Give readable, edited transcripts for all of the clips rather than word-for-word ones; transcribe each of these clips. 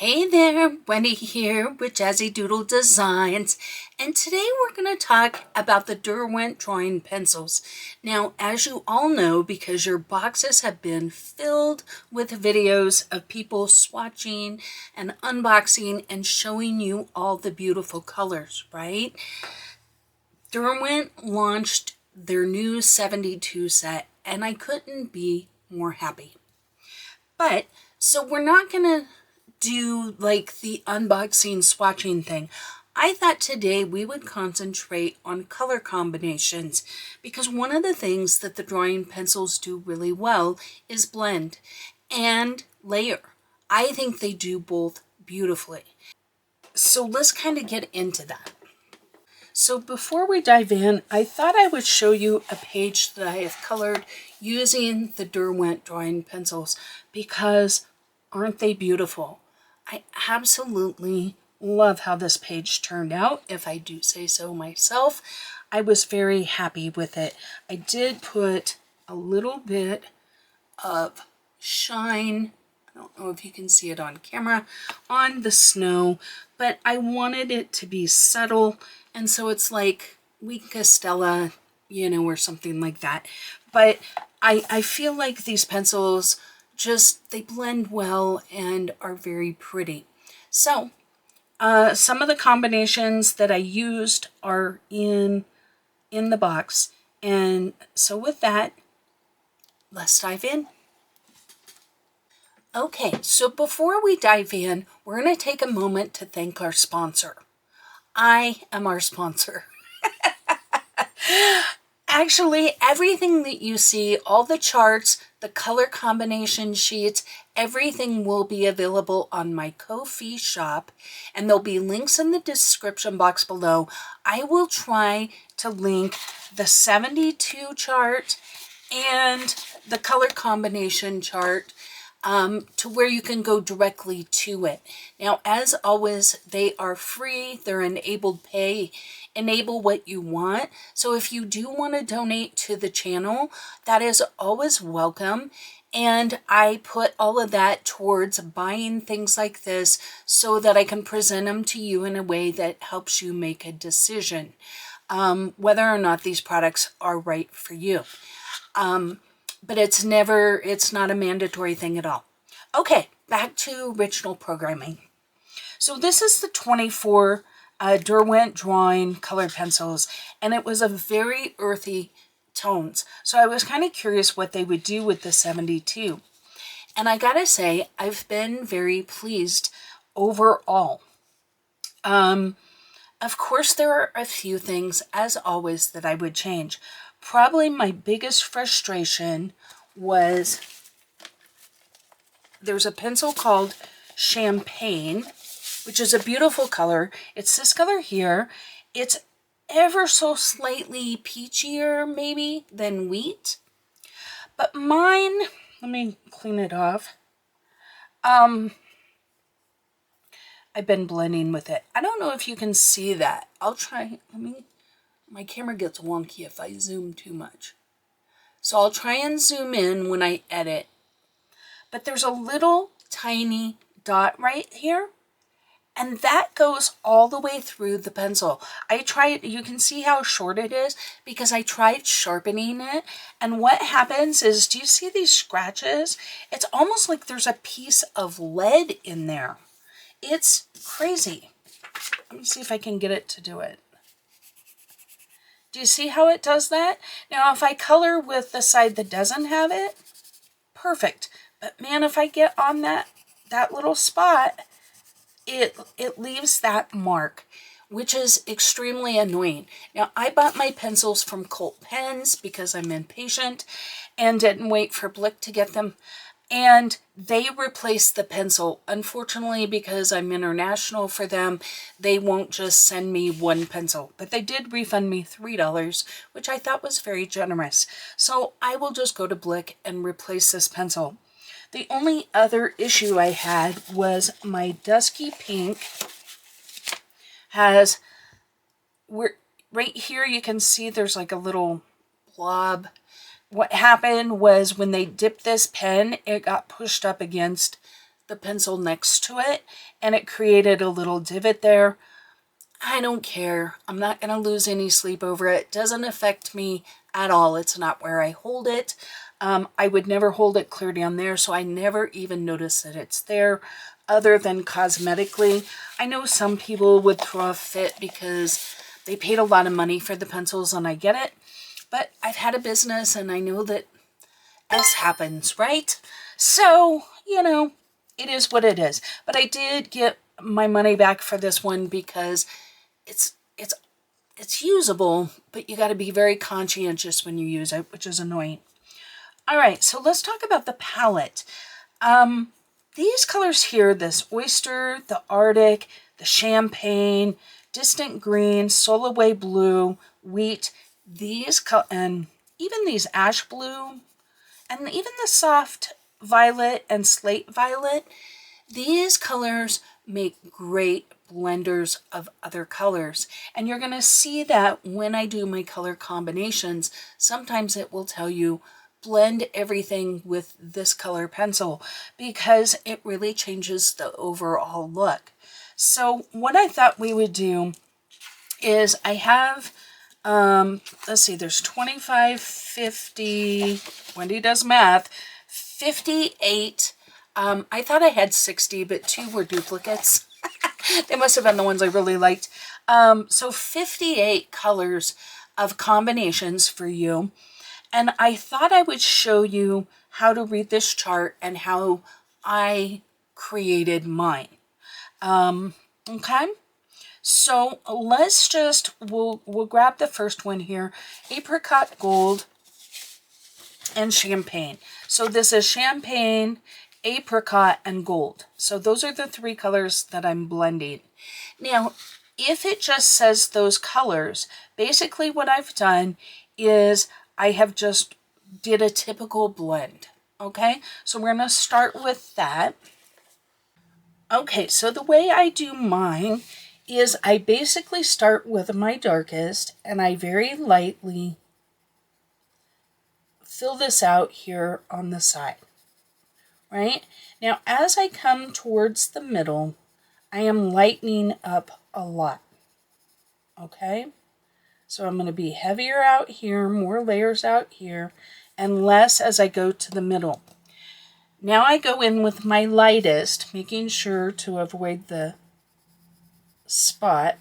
Hey there, Wendy here with Jazzydoodledesigns, and today we're going to talk about the Derwent drawing pencils. Now, as you all know, because your boxes have been filled with videos of people swatching and unboxing and showing you all the beautiful colors, right? Derwent launched their new 72 set, and I couldn't be more happy. But, so we're not going to do like the unboxing swatching thing. I thought today we would concentrate on color combinations because one of the things that the drawing pencils do really well is blend and layer. I think they do both beautifully. So let's kind of get into that. So before we dive in, I thought I would show you a page that I have colored using the Derwent drawing pencils because aren't they beautiful? I absolutely love how this page turned out, if I do say so myself. I was very happy with it. I did put a little bit of shine, I don't know if you can see it on camera, on the snow, but I wanted it to be subtle, and so it's like Wheat Castella, you know, or something like that. But I feel like these pencils they blend well and are very pretty. So some of the combinations that I used are in the box, and so with that, let's dive in. Okay, so before we dive in, we're going to take a moment to thank our sponsor. I am our sponsor. Actually, everything that you see, all the charts, the color combination sheets, everything will be available on my Ko-fi shop, and there'll be links in the description box below. I will try to link the 72 chart and the color combination chart to where you can go directly to it. Now, as always, they are free. They're enabled pay. Enable what you want. So if you do want to donate to the channel, that is always welcome. And I put all of that towards buying things like this so that I can present them to you in a way that helps you make a decision whether or not these products are right for you. But it's not a mandatory thing at all. Okay, back to original programming. So this is the 24 Derwent drawing color pencils, and it was a very earthy tones. So I was kind of curious what they would do with the 72. And I gotta say, I've been very pleased overall. Of course, there are a few things, as always, that I would change. Probably my biggest frustration was there's a pencil called Champagne, which is a beautiful color. It's this color here. It's ever so slightly peachier maybe than wheat. But mine, let me clean it off. I've been blending with it. I don't know if you can see that. I'll try, my camera gets wonky if I zoom too much. So I'll try and zoom in when I edit. But there's a little tiny dot right here, and that goes all the way through the pencil. You can see how short it is because I tried sharpening it, and what happens is, do you see these scratches? It's almost like there's a piece of lead in there. It's crazy. Let me see if I can get it to do it. Do you see how it does that? Now, if I color with the side that doesn't have it, perfect. But man, if I get on that little spot, it leaves that mark, which is extremely annoying. Now, I bought my pencils from Colt Pens because I'm impatient and didn't wait for Blick to get them. And they replaced the pencil. Unfortunately, because I'm international for them, they won't just send me one pencil. But they did refund me $3, which I thought was very generous. So I will just go to Blick and replace this pencil. The only other issue I had was my Dusky Pink has, right here you can see there's like a little blob. What happened was when they dipped this pen, it got pushed up against the pencil next to it, and it created a little divot there. I don't care. I'm not going to lose any sleep over it. It doesn't affect me at all. It's not where I hold it. I would never hold it clear down there, so I never even notice that it's there other than cosmetically. I know some people would throw a fit because they paid a lot of money for the pencils, and I get it. But I've had a business, and I know that S happens, right? So, you know, it is what it is. But I did get my money back for this one because it's usable, but you got to be very conscientious when you use it, which is annoying. All right, so let's talk about the palette. These colors here, this oyster, the Arctic, the champagne, distant green, solaway blue, wheat, and even these ash blue, and even the soft violet and slate violet, these colors make great blenders of other colors. And you're going to see that when I do my color combinations, sometimes it will tell you blend everything with this color pencil because it really changes the overall look. So what I thought we would do is I have, let's see, there's 25, 50, Wendy does math, 58. I thought I had 60, but 2 were duplicates. They must have been the ones I really liked. So 58 colors of combinations for you. And I thought I would show you how to read this chart and how I created mine. Okay, so let's just, we'll grab the first one here, apricot gold and champagne. So this is champagne, apricot, and gold. So those are the 3 colors that I'm blending. Now, if it just says those colors, basically what I've done is I have just did a typical blend. Okay, so we're going to start with that. Okay, so the way I do mine is I basically start with my darkest and I very lightly fill this out here on the side, right? Now, as I come towards the middle, I am lightening up a lot, okay? So I'm going to be heavier out here, more layers out here, and less as I go to the middle. Now I go in with my lightest, making sure to avoid the spot.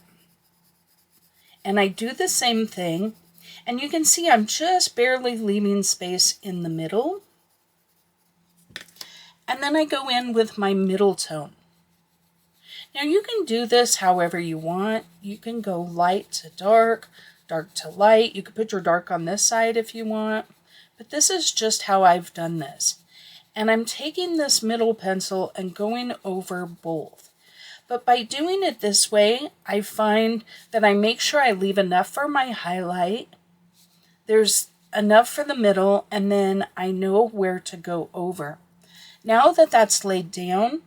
And I do the same thing. And you can see I'm just barely leaving space in the middle. And then I go in with my middle tone. Now you can do this however you want. You can go light to dark, dark to light. You can put your dark on this side if you want. But this is just how I've done this. And I'm taking this middle pencil and going over both. But by doing it this way, I find that I make sure I leave enough for my highlight. There's enough for the middle, and then I know where to go over. Now that that's laid down,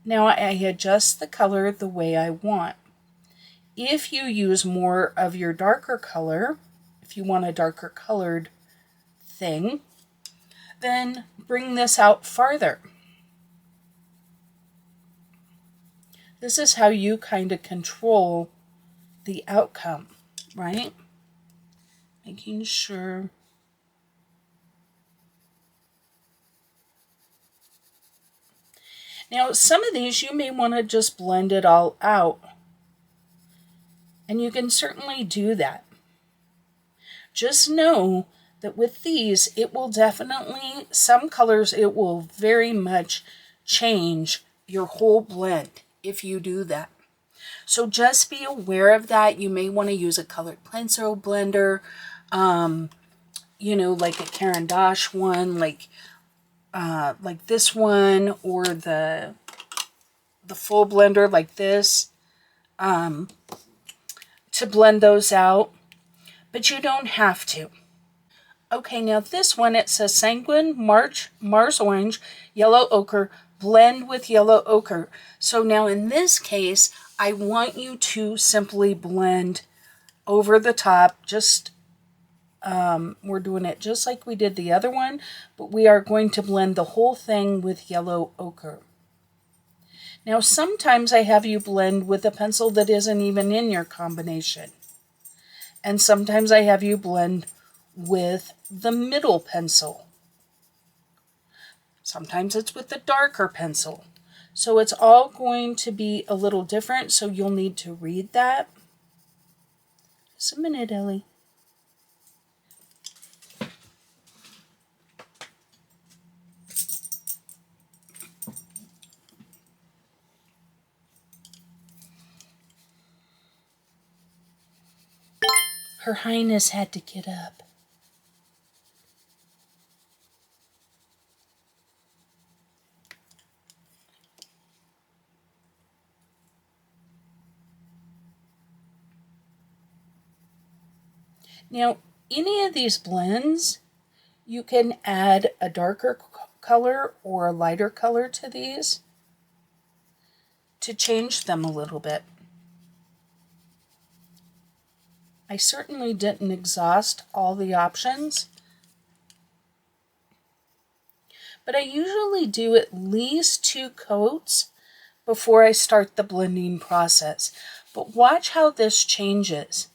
now I adjust the color the way I want. If you use more of your darker color, if you want a darker colored thing, then bring this out farther. This is how you kind of control the outcome, right? Making sure. Now, some of these you may want to just blend it all out. And you can certainly do that. Just know that with these, it will definitely, some colors, it will very much change your whole blend if you do that. So just be aware of that. You may want to use a colored pencil blender, you know, like a Caran d'Ache one, like this one, or the full blender like this, to blend those out. But you don't have to. Okay, now this one, it says Sanguine, Mars Orange, Yellow Ochre, blend with Yellow Ochre. So now in this case, I want you to simply blend over the top. Just, we're doing it just like we did the other one, but we are going to blend the whole thing with Yellow Ochre. Now sometimes I have you blend with a pencil that isn't even in your combination. And sometimes I have you blend with the middle pencil. Sometimes it's with the darker pencil. So it's all going to be a little different, so you'll need to read that. Just a minute, Ellie. Her Highness had to get up. Now, any of these blends, you can add a darker color or a lighter color to these to change them a little bit. I certainly didn't exhaust all the options, but I usually do at least 2 coats before I start the blending process. But watch how this changes.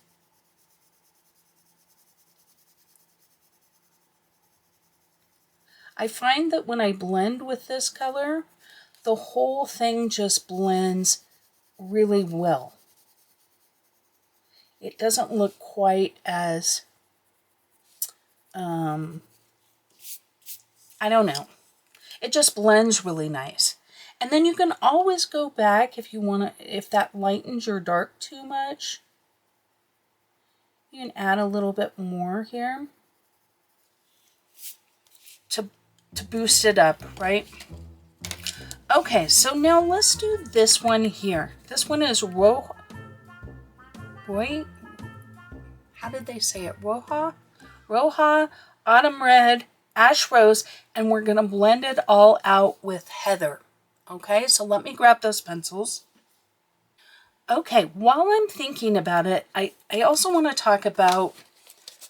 I find that when I blend with this color, the whole thing just blends really well. It doesn't look quite as, I don't know. It just blends really nice. And then you can always go back if you want to, if that lightens your dark too much. You can add a little bit more here to boost it up, right? Okay, so now let's do this one here. This one is Roy. How did they say it? Roja, Autumn Red, Ash Rose, and we're going to blend it all out with Heather. Okay, so let me grab those pencils. Okay, while I'm thinking about it, I also want to talk about,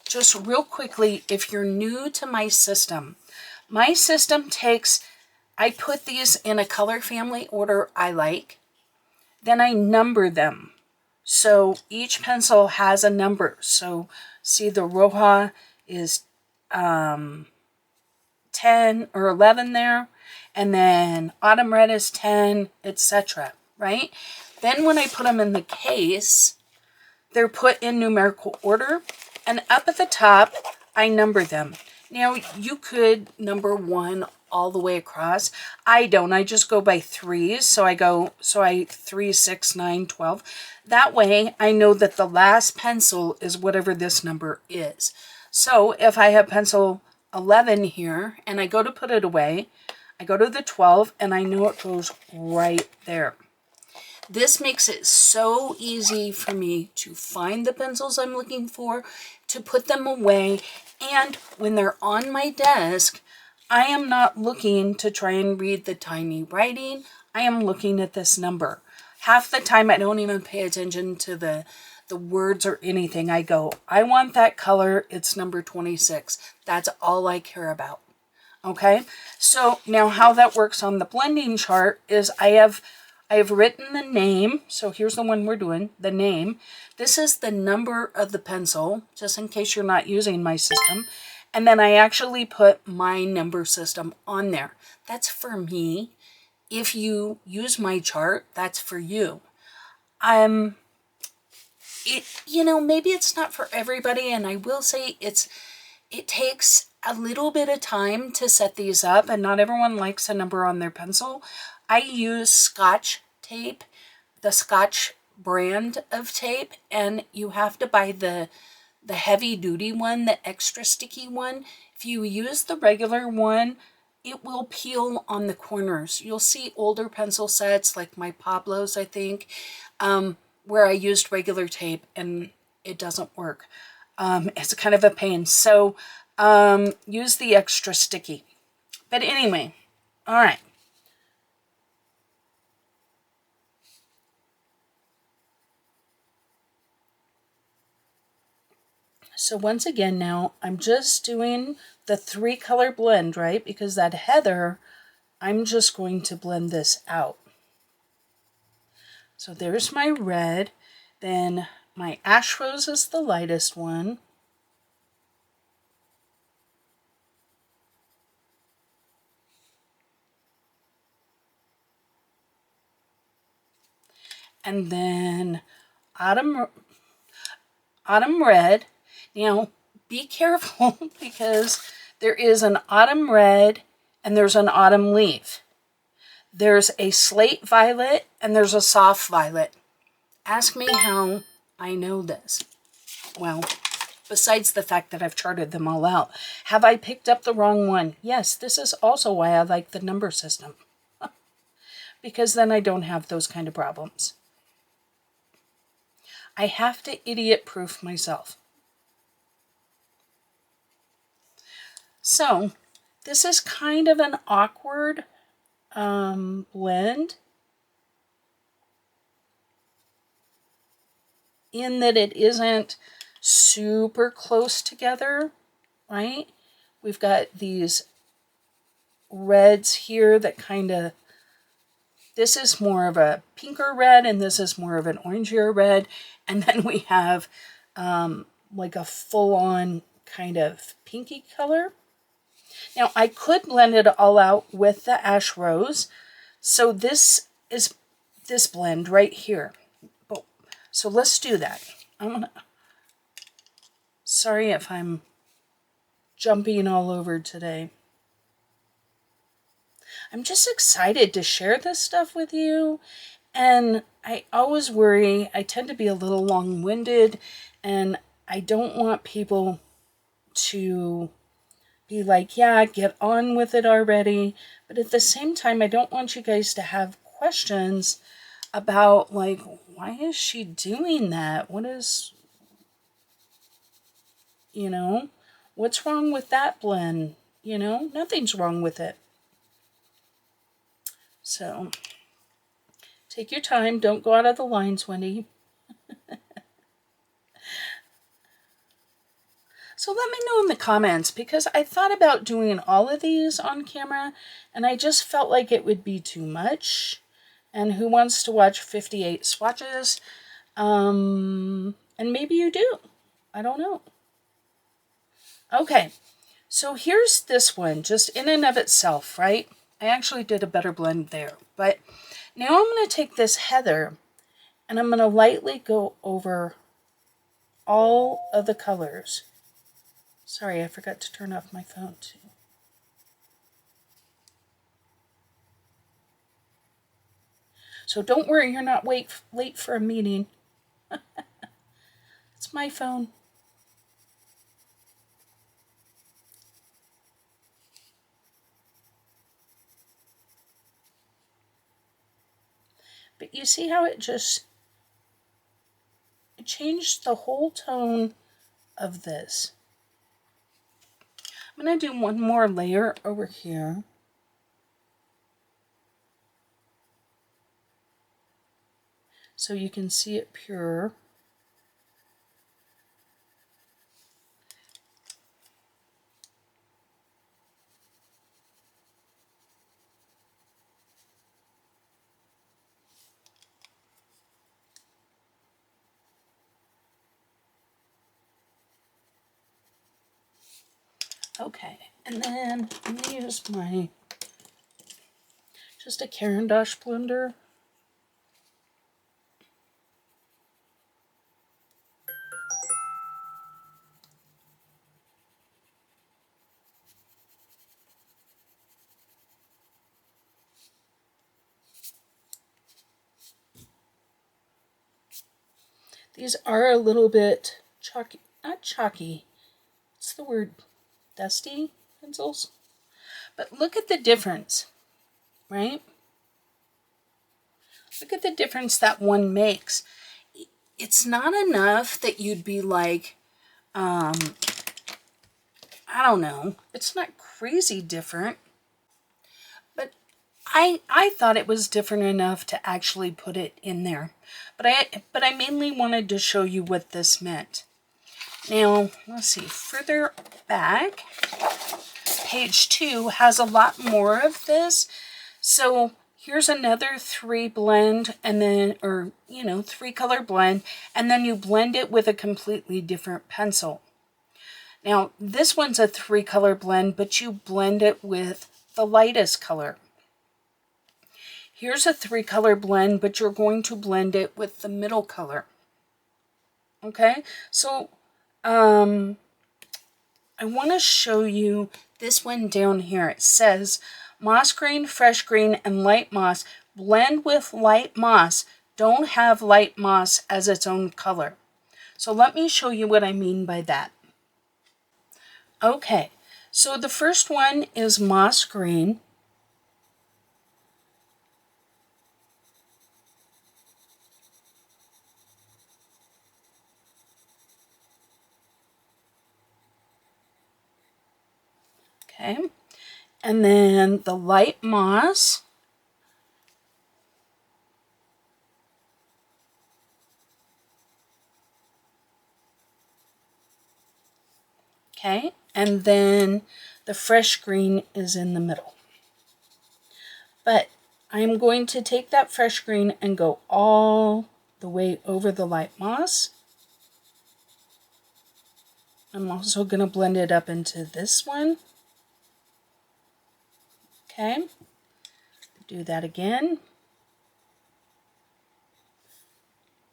just real quickly, if you're new to my system takes, I put these in a color family order I like, then I number them. So each pencil has a number. So see, the Roja is 10 or 11 there, and then Autumn Red is 10, etc. Right? Then when I put them in the case, they're put in numerical order, and up at the top, I number them. Now, you could number 1 all the way across. I don't. I just go by 3s. So I 3, 6, 9, 12. That way, I know that the last pencil is whatever this number is. So if I have pencil 11 here, and I go to put it away, I go to the 12, and I know it goes right there. This makes it so easy for me to find the pencils I'm looking for, to put them away, and when they're on my desk, I am not looking to try and read the tiny writing. I am looking at this number. Half the time I don't even pay attention to the words or anything. I go, I want that color. It's number 26. That's all I care about. Okay, so now how that works on the blending chart is I have written the name. So here's the one we're doing, the name. This is the number of the pencil, just in case you're not using my system. And then I actually put my number system on there. That's for me. If you use my chart, that's for you. Maybe it's not for everybody, and I will say it takes a little bit of time to set these up, and not everyone likes a number on their pencil. I use Scotch tape, the Scotch brand of tape, and you have to buy the heavy duty one, the extra sticky one. If you use the regular one, it will peel on the corners. You'll see older pencil sets like my Pablo's, I think, where I used regular tape and it doesn't work. It's kind of a pain. So use the extra sticky. But anyway, all right. So once again now, I'm just doing the 3 color blend, right? Because that Heather, I'm just going to blend this out. So there's my red. Then my ash rose is the lightest one. And then autumn red. Now, be careful because there is an autumn red and there's an autumn leaf. There's a slate violet and there's a soft violet. Ask me how I know this. Well, besides the fact that I've charted them all out. Have I picked up the wrong one? Yes, this is also why I like the number system. Because then I don't have those kind of problems. I have to idiot-proof myself. So, this is kind of an awkward blend in that it isn't super close together, right? We've got these reds here that kind of, this is more of a pinker red and this is more of an orangier red. And then we have like a full-on kind of pinky color. Now I could blend it all out with the ash rose. So this is this blend right here. So let's do that. Sorry if I'm jumping all over today. I'm just excited to share this stuff with you. And I always worry, I tend to be a little long-winded, and I don't want people to be like, yeah, get on with it already. But at the same time, I don't want you guys to have questions about, like, why is she doing that? What is, you know, what's wrong with that blend? You know, nothing's wrong with it. So, take your time. Don't go out of the lines, Wendy. So let me know in the comments, because I thought about doing all of these on camera, and I just felt like it would be too much. And who wants to watch 58 swatches? And maybe you do. I don't know. Okay, so here's this one, just in and of itself, right? I actually did a better blend there. But now I'm going to take this heather, and I'm going to lightly go over all of the colors. Sorry, I forgot to turn off my phone too. So don't worry, you're not late for a meeting. It's my phone. But you see how it changed the whole tone of this. I'm going to do one more layer over here. So you can see it pure. Okay, and then I'm going to use my, just a Caran d'Ache blender. These are a little bit chalky, not chalky, what's the word, dusty pencils? But look at the difference, right? Look at the difference that one makes. It's not enough that you'd be like, I don't know, it's not crazy different. But I thought it was different enough to actually put it in there. But I mainly wanted to show you what this meant. Now, let's see, further back, page 2 has a lot more of this. So Here's another 3 blend, and then, or, you know, 3 color blend, and then you blend it with a completely different pencil. Now, this one's a 3 color blend, but you blend it with the lightest color. Here's a 3 color blend, but you're going to blend it with the middle color. Okay, so I want to show you this one down here. It says moss green, fresh green, and light moss. Blend with light moss. Don't have light moss as its own color. So let me show you what I mean by that. Okay, so the first one is moss green. Okay, and then the light moss. Okay, and then the fresh green is in the middle. But I'm going to take that fresh green and go all the way over the light moss. I'm also going to blend it up into this one. Okay, do that again.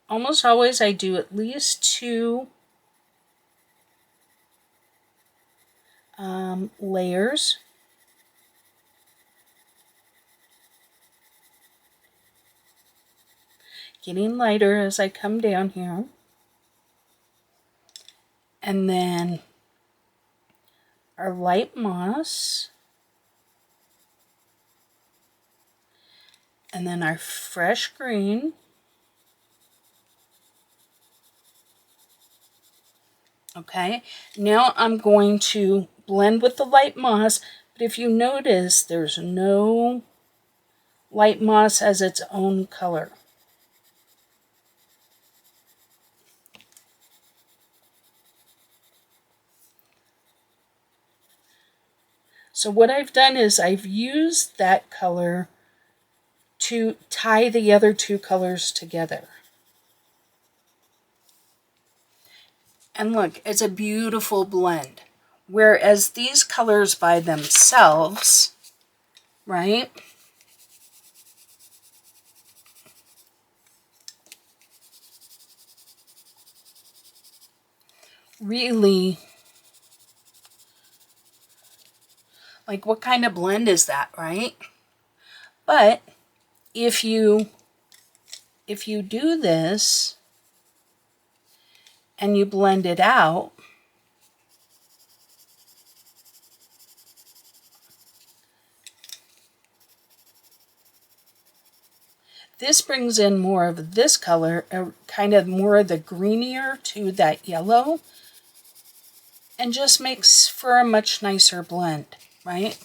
Almost always I do at least 2 layers. Getting lighter as I come down here. And then our light moss. And then our fresh green. Okay, now I'm going to blend with the light moss, but if you notice, there's no light moss as its own color. So what I've done is I've used that color to tie the other 2 colors together. And look, it's a beautiful blend. Whereas these colors by themselves, right? Really, like what kind of blend is that, right? But if you do this and you blend it out, this brings in more of this color, kind of more of the greenier to that yellow, and just makes for a much nicer blend, right?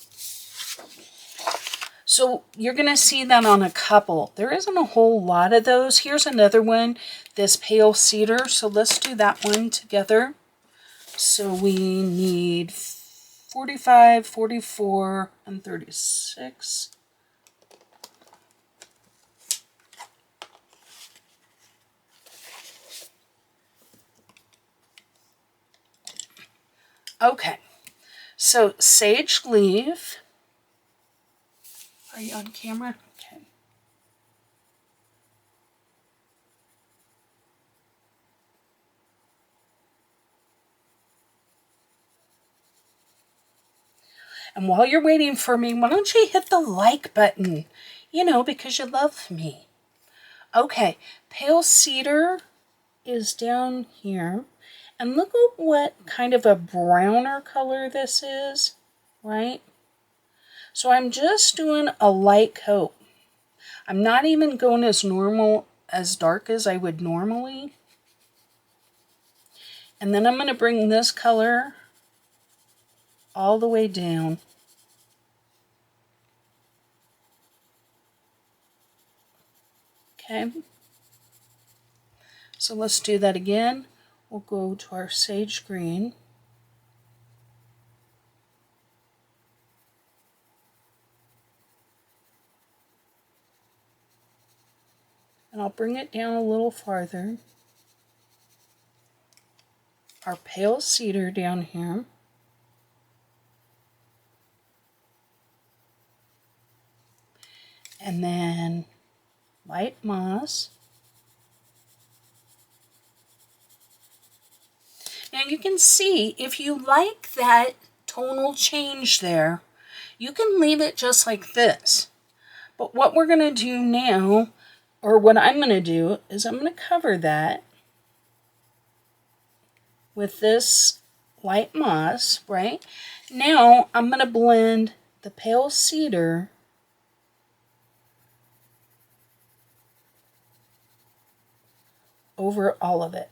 So you're going to see that on a couple. There isn't a whole lot of those. Here's another one, this pale cedar. So let's do that one together. So we need 45, 44, and 36. Okay, so sage leaf. Are you on camera? Okay. And while you're waiting for me, why don't you hit the like button? You know, because you love me. Okay, pale cedar is down here. And look at what kind of a browner color this is, right? So I'm just doing a light coat. I'm not even going as dark as I would normally. And then I'm going to bring this color all the way down. Okay. So let's do that again. We'll go to our sage green. And I'll bring it down a little farther. Our pale cedar down here. And then light moss. Now you can see, if you like that tonal change there, you can leave it just like this. But what we're going to do now, or what I'm going to do, is I'm going to cover that with this light moss, right? Now I'm going to blend the pale cedar over all of it.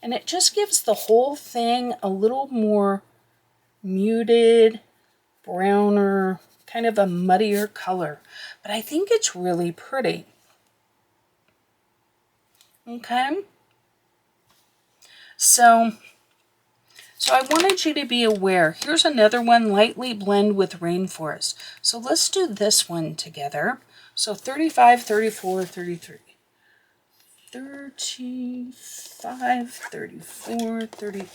And it just gives the whole thing a little more muted, browner, kind of a muddier color. But I think it's really pretty. Okay? So I wanted you to be aware. Here's another one, lightly blend with rainforest. So let's do this one together. So 35, 34, 33. 35, 34, 33.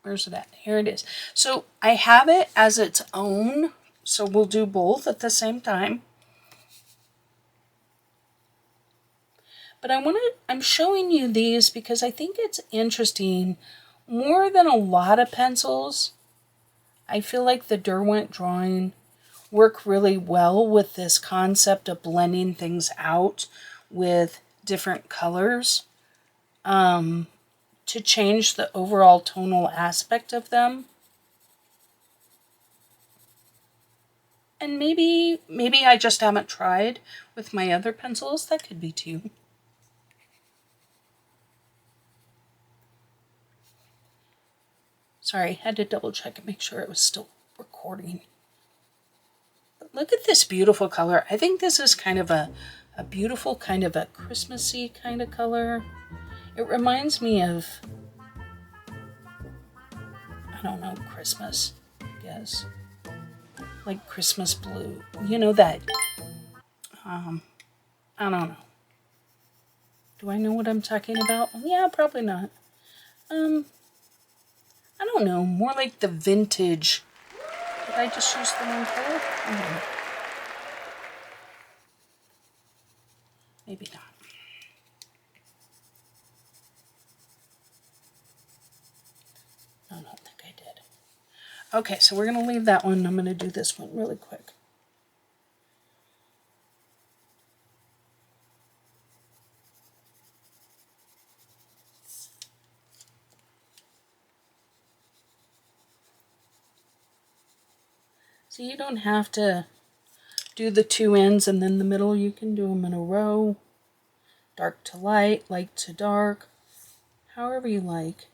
Where's it at? Here it is. So I have it as its own. So we'll do both at the same time. But I'm showing you these because I think it's interesting. More than a lot of pencils, I feel like the Derwent drawing work really well with this concept of blending things out with different colors to change the overall tonal aspect of them. And maybe I just haven't tried with my other pencils. That could be too. Sorry, had to double check and make sure it was still recording. But look at this beautiful color. I think this is kind of a beautiful, kind of a Christmassy kind of color. It reminds me of, I don't know, Christmas, I guess. Like Christmas blue. You know that, I don't know. Do I know what I'm talking about? Yeah, probably not. I don't know, more like the vintage. Did I just use the wrong color? I don't know. Maybe not. No, I don't think I did. Okay, so we're going to leave that one. I'm going to do this one really quick. So you don't have to do the two ends and then the middle. You can do them in a row. Dark to light, light to dark, however you like.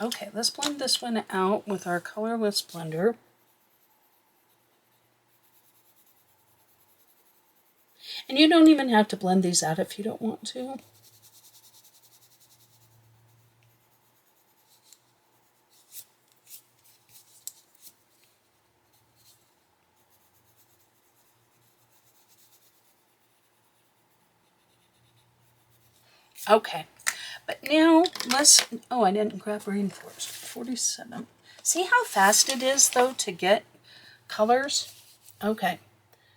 Okay, let's blend this one out with our colorless blender. And you don't even have to blend these out if you don't want to. Okay, but now let's, oh, I didn't grab rainforest, 47. See how fast it is though to get colors? Okay,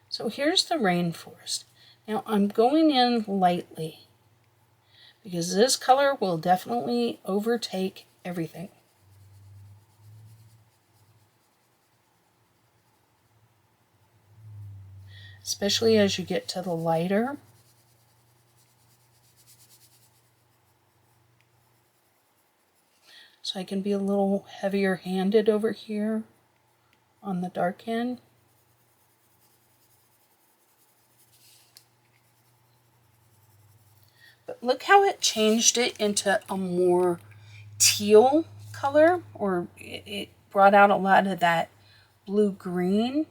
so here's the rainforest. Now I'm going in lightly because this color will definitely overtake everything. Especially as you get to the lighter. So I can be a little heavier handed over here on the dark end. But look how it changed it into a more teal color, or it brought out a lot of that blue-green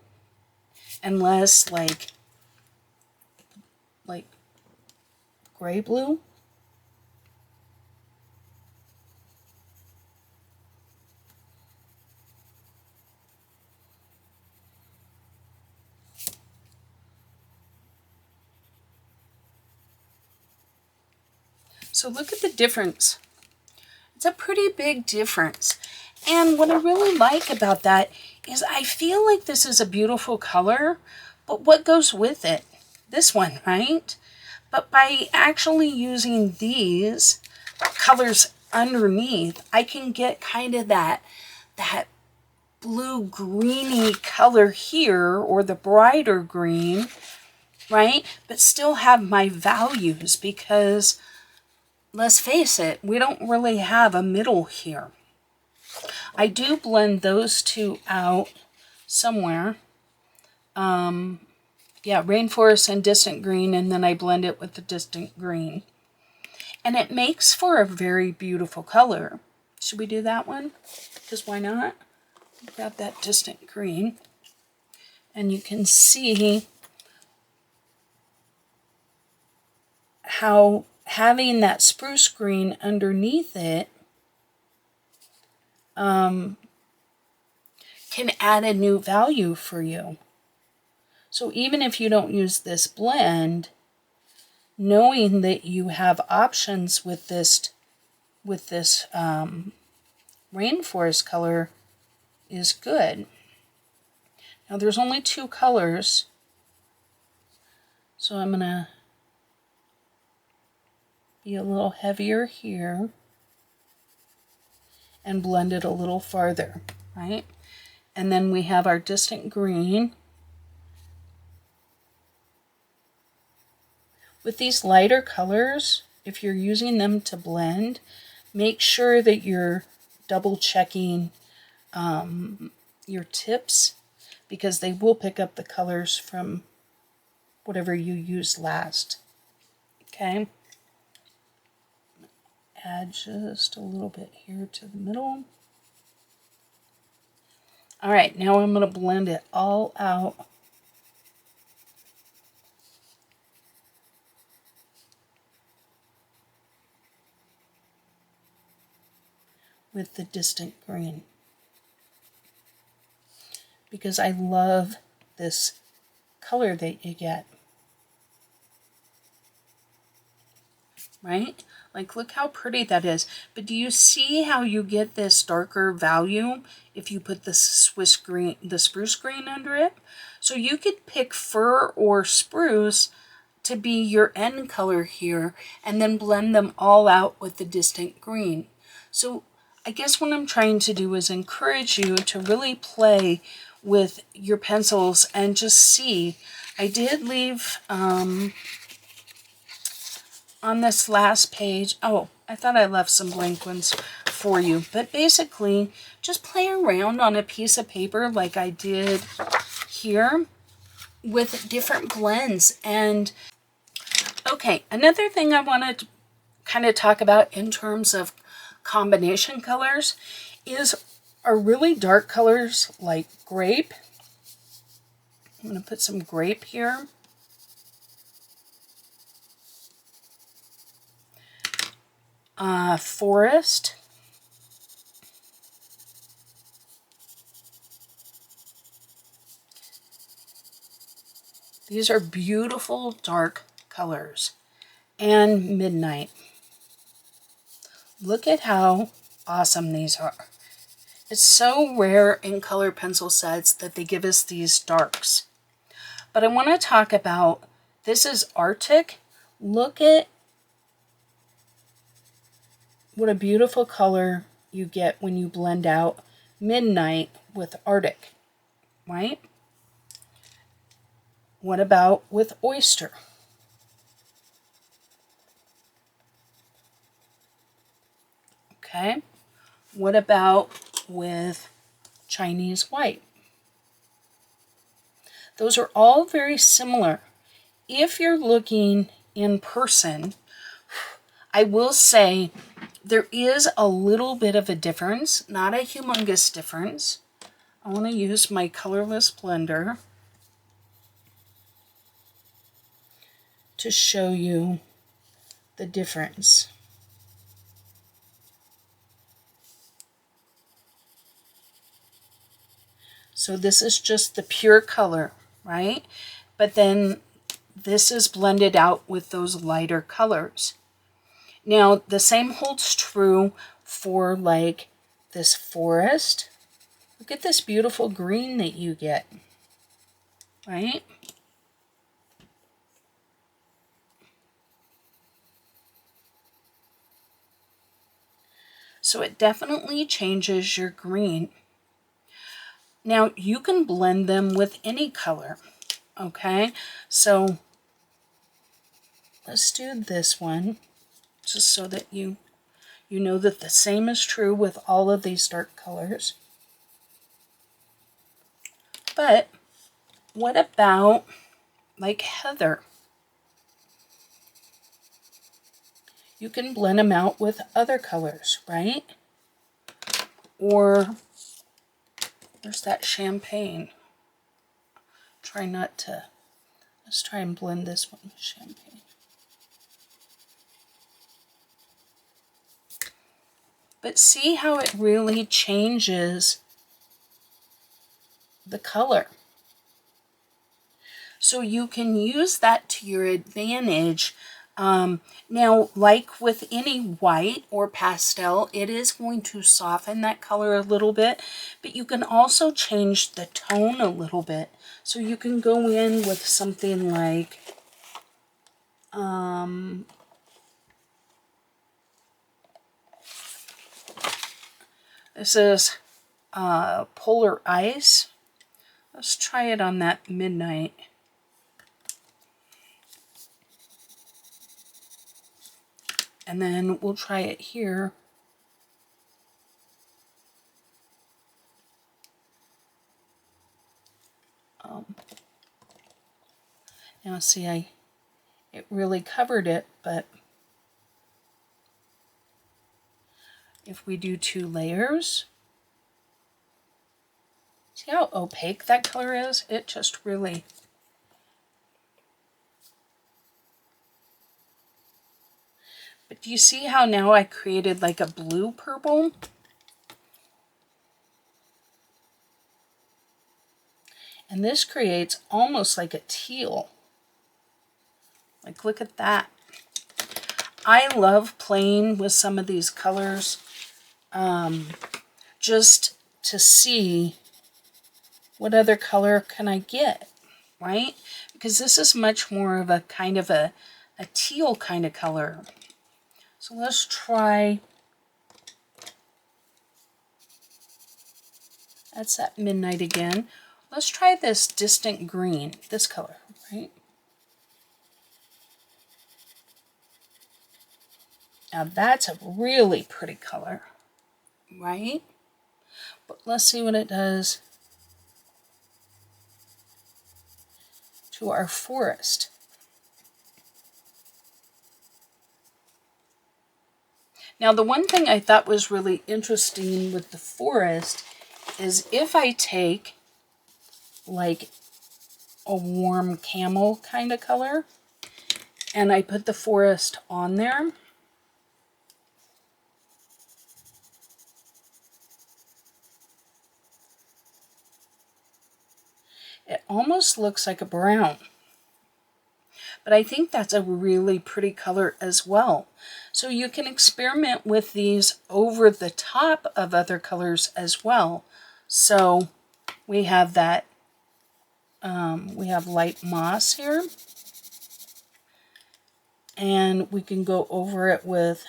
and less like gray-blue. So look at the difference. It's a pretty big difference. And what I really like about that is I feel like this is a beautiful color, but what goes with it? This one, right? But by actually using these colors underneath, I can get kind of that blue-greeny color here, or the brighter green, right? But still have my values, because let's face it, we don't really have a middle here. I do blend those two out somewhere. Yeah, rainforest and distant green, and then I blend it with the distant green. And it makes for a very beautiful color. Should we do that one? Because why not? Grab that distant green. And you can see how having that spruce green underneath it can add a new value for you. So even if you don't use this blend, knowing that you have options with this rainforest color is good. Now there's only 2 colors, so I'm gonna be a little heavier here and blend it a little farther, right? And then we have our distant green. With these lighter colors, if you're using them to blend, make sure that you're double checking your tips, because they will pick up the colors from whatever you used last. Okay? Add just a little bit here to the middle. All right, now I'm going to blend it all out. With the distant green, because I love this color that you get, right? Like, look how pretty that is. But do you see how you get this darker value if you put the spruce green under it? So you could pick fir or spruce to be your end color here, and then blend them all out with the distant green. So I guess what I'm trying to do is encourage you to really play with your pencils and just see. I did leave on this last page, oh, I thought I left some blank ones for you, but basically just play around on a piece of paper like I did here with different blends. And okay, another thing I want to kind of talk about in terms of combination colors are really dark colors like grape. I'm going to put some grape here. Forest. These are beautiful dark colors. And midnight. Look at how awesome these are. It's so rare in color pencil sets that they give us these darks. But I want to talk about, this is Arctic. Look at what a beautiful color you get when you blend out midnight with Arctic, right? What about with oyster? Okay. What about with Chinese white? Those are all very similar. If you're looking in person, I will say there is a little bit of a difference, not a humongous difference. I want to use my colorless blender to show you the difference. So this is just the pure color, right? But then this is blended out with those lighter colors. Now, the same holds true for like this forest. Look at this beautiful green that you get, right? So it definitely changes your green. Now, you can blend them with any color, okay? So let's do this one, just so that you know that the same is true with all of these dark colors. But what about like heather? You can blend them out with other colors, right? Or there's that champagne. Try not to, let's try and blend this one with champagne. But see how it really changes the color. So you can use that to your advantage. Now, like with any white or pastel, it is going to soften that color a little bit, but you can also change the tone a little bit. So you can go in with something like, this is Polar Ice. Let's try it on that midnight. And then we'll try it here. Now see, it really covered it, but if we do 2 layers, see how opaque that color is? It just really... But do you see how now I created like a blue purple? And this creates almost like a teal. Like, look at that. I love playing with some of these colors just to see what other color can I get, right? Because this is much more of a kind of a teal kind of color. So let's try, that's that midnight again. Let's try this distant green, this color, right? Now that's a really pretty color, right? But let's see what it does to our forest. Now the one thing I thought was really interesting with the forest is if I take like a warm camel kind of color and I put the forest on there, it almost looks like a brown. But I think that's a really pretty color as well. So you can experiment with these over the top of other colors as well. So we have that, we have light moss here. And we can go over it with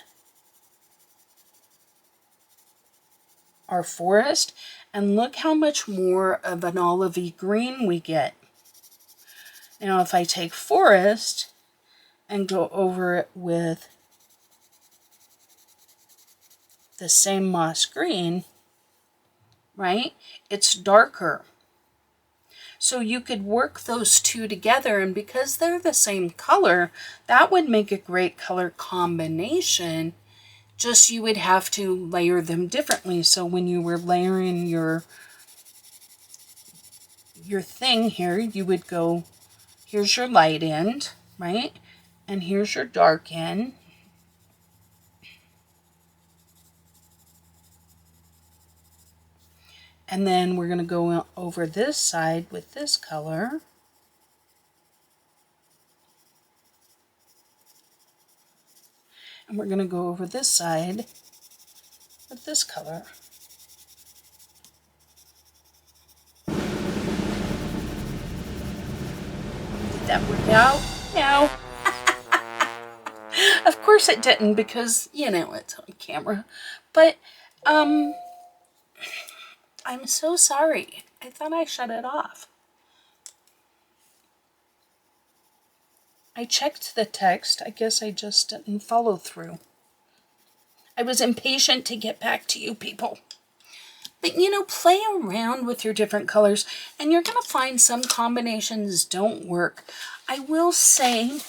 our forest. And look how much more of an olivey green we get. Now if I take forest and go over it with the same moss green, right, it's darker. So you could work those two together, and because they're the same color, that would make a great color combination. Just you would have to layer them differently. So when you were layering your thing here, you would go, here's your light end, right? And here's your dark end. And then we're going to go over this side with this color. And we're going to go over this side with this color. Did that work out? No. Of course it didn't, because, you know, it's on camera. But, I'm so sorry. I thought I shut it off. I checked the text. I guess I just didn't follow through. I was impatient to get back to you people. But, you know, play around with your different colors, and you're going to find some combinations don't work. I will say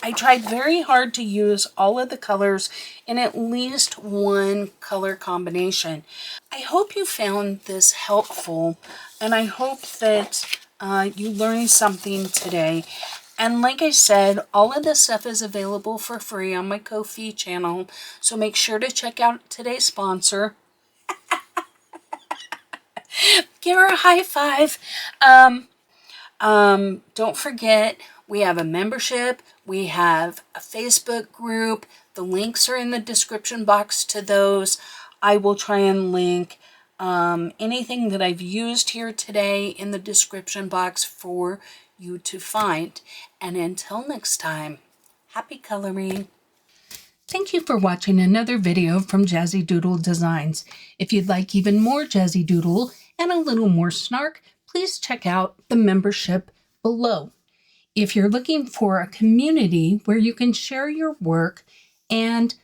I tried very hard to use all of the colors in at least one color combination. I hope you found this helpful, and I hope that you learned something today. And like I said, all of this stuff is available for free on my Ko-fi channel, so make sure to check out today's sponsor. Give her a high five. Don't forget, we have a membership. We have a Facebook group. The links are in the description box to those. I will try and link anything that I've used here today in the description box for you to find. And until next time, happy coloring. Thank you for watching another video from Jazzydoodledesigns. If you'd like even more Jazzy Doodle and a little more snark, please check out the membership below. If you're looking for a community where you can share your work and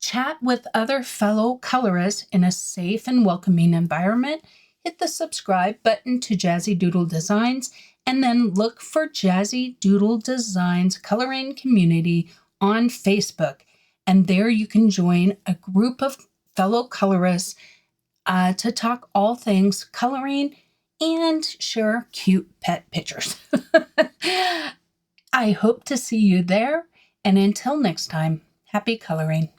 chat with other fellow colorists in a safe and welcoming environment, hit the subscribe button to Jazzydoodledesigns, and then look for Jazzydoodledesigns Coloring Community on Facebook. And there you can join a group of fellow colorists to talk all things coloring and share cute pet pictures. I hope to see you there. And until next time, happy coloring.